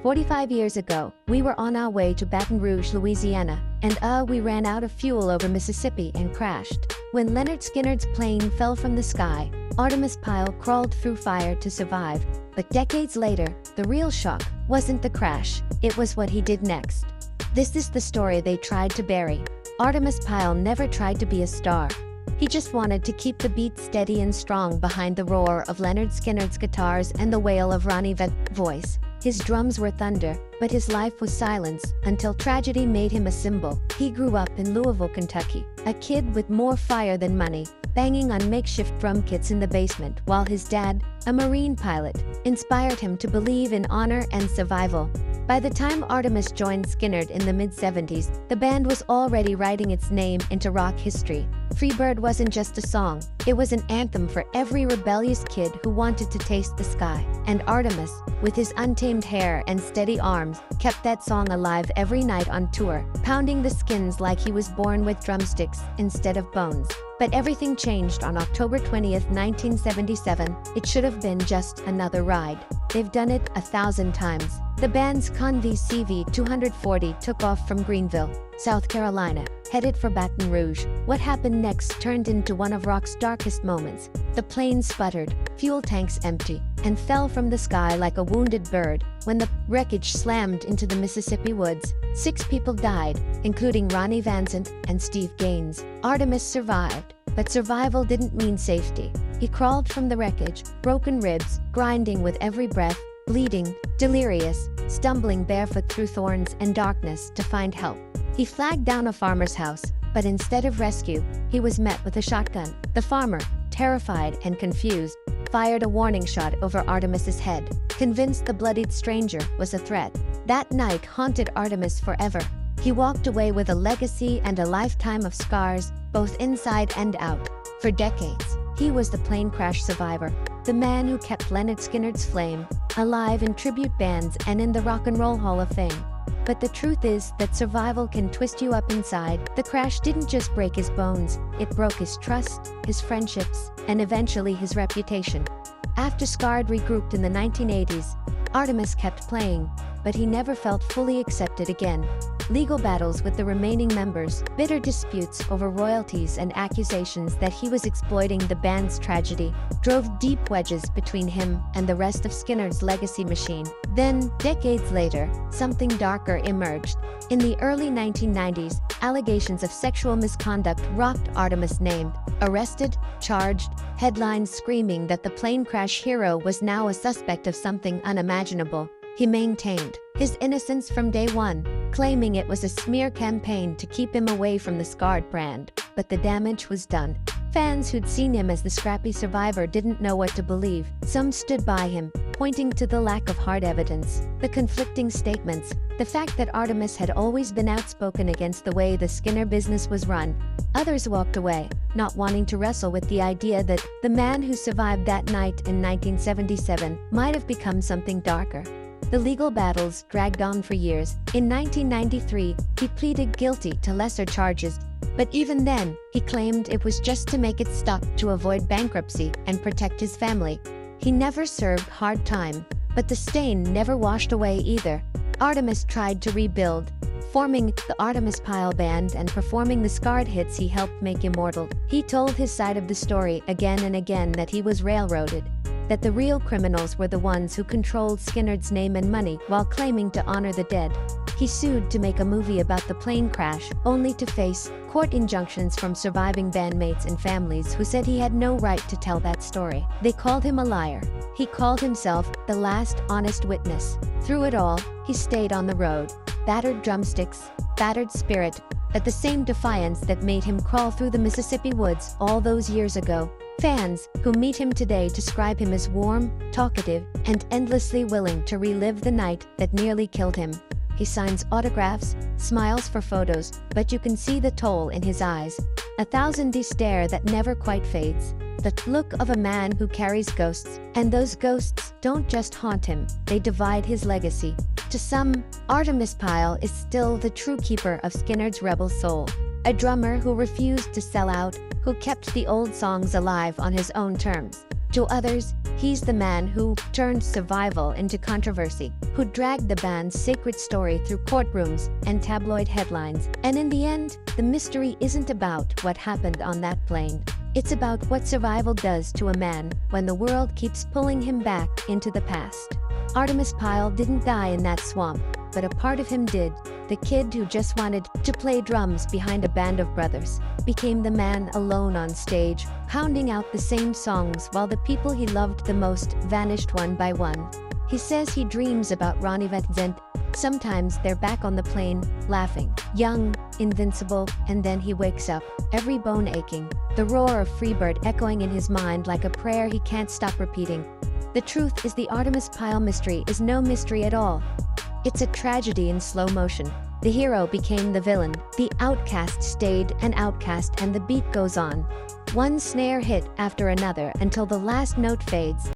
45 years ago, we were on our way to Baton Rouge, Louisiana, and we ran out of fuel over Mississippi and crashed. When Lynyrd Skynyrd's plane fell from the sky, Artimus Pyle crawled through fire to survive. But decades later, the real shock wasn't the crash, it was what he did next. This is the story they tried to bury. Artimus Pyle never tried to be a star. He just wanted to keep the beat steady and strong behind the roar of Lynyrd Skynyrd's guitars and the wail of Ronnie V's voice. His drums were thunder, but his life was silence until tragedy made him a symbol. He grew up in Louisville, Kentucky, a kid with more fire than money, banging on makeshift drum kits in the basement, while his dad, a Marine pilot, inspired him to believe in honor and survival. By the time Artimus joined Skynyrd in the mid-70s, the band was already writing its name into rock history. Freebird wasn't just a song, it was an anthem for every rebellious kid who wanted to taste the sky. And Artimus, with his untamed hair and steady arms, kept that song alive every night on tour, pounding the skins like he was born with drumsticks instead of bones. But everything changed on October 20th, 1977. It should have been just another ride. They've done it 1,000 times. The band's Convy CV-240 took off from Greenville, South Carolina, headed for Baton Rouge. What happened next turned into one of rock's darkest moments. The plane sputtered, fuel tanks empty, and fell from the sky like a wounded bird. When the wreckage slammed into the Mississippi woods, 6 people died, including Ronnie Vincent and Steve Gaines. Artimus survived, but survival didn't mean safety. He crawled from the wreckage, broken ribs, grinding with every breath, bleeding, delirious, stumbling barefoot through thorns and darkness to find help. He flagged down a farmer's house, but instead of rescue, he was met with a shotgun. The farmer, terrified and confused, fired a warning shot over Artimus's head, convinced the bloodied stranger was a threat. That night haunted Artimus forever. He walked away with a legacy and a lifetime of scars, both inside and out. For decades, he was the plane crash survivor, the man who kept Lynyrd Skynyrd's flame alive in tribute bands and in the Rock and Roll Hall of Fame. But the truth is that survival can twist you up inside. The crash didn't just break his bones, it broke his trust, his friendships, and eventually his reputation. After Skynyrd regrouped in the 1980s, Artimus kept playing, but he never felt fully accepted again. Legal battles with the remaining members, bitter disputes over royalties and accusations that he was exploiting the band's tragedy, drove deep wedges between him and the rest of Skynyrd's legacy machine. Then, decades later, something darker emerged. In the early 1990s, allegations of sexual misconduct rocked Artimus' name. Arrested, charged, headlines screaming that the plane crash hero was now a suspect of something unimaginable. He maintained his innocence from day one, claiming it was a smear campaign to keep him away from the Skynyrd brand. But the damage was done. Fans who'd seen him as the scrappy survivor didn't know what to believe. Some stood by him, pointing to the lack of hard evidence, the conflicting statements, the fact that Artimus had always been outspoken against the way the Skynyrd business was run. Others walked away, not wanting to wrestle with the idea that the man who survived that night in 1977 might have become something darker. The legal battles dragged on for years. In 1993, he pleaded guilty to lesser charges, but even then, he claimed it was just to make it stop to avoid bankruptcy and protect his family. He never served hard time, but the stain never washed away either. Artimus tried to rebuild, forming the Artimus Pyle Band and performing the Skynyrd hits he helped make immortal. He told his side of the story again and again that he was railroaded, that the real criminals were the ones who controlled Skynyrd's name and money while claiming to honor the dead. He sued to make a movie about the plane crash, only to face court injunctions from surviving bandmates and families who said he had no right to tell that story. They called him a liar. He called himself the last honest witness. Through it all, he stayed on the road. Battered drumsticks, battered spirit, but the same defiance that made him crawl through the Mississippi woods all those years ago. Fans who meet him today describe him as warm, talkative, and endlessly willing to relive the night that nearly killed him. He signs autographs, smiles for photos, but you can see the toll in his eyes. A thousand-day stare that never quite fades. The look of a man who carries ghosts, and those ghosts don't just haunt him, they divide his legacy. To some, Artimus Pyle is still the true keeper of Skynyrd's rebel soul. A drummer who refused to sell out, who kept the old songs alive on his own terms. To others, he's the man who turned survival into controversy, who dragged the band's sacred story through courtrooms and tabloid headlines. And in the end, the mystery isn't about what happened on that plane. It's about what survival does to a man when the world keeps pulling him back into the past. Artimus Pyle didn't die in that swamp, but a part of him did. The kid who just wanted to play drums behind a band of brothers became the man alone on stage, pounding out the same songs while the people he loved the most vanished one by one. He says he dreams about Ronnie Vincent. Sometimes they're back on the plane, laughing, young, invincible, and then he wakes up, every bone aching, the roar of Freebird echoing in his mind like a prayer he can't stop repeating. The truth is, the Artimus Pyle mystery is no mystery at all. It's a tragedy in slow motion. The hero became the villain, the outcast stayed an outcast, and the beat goes on. One snare hit after another until the last note fades,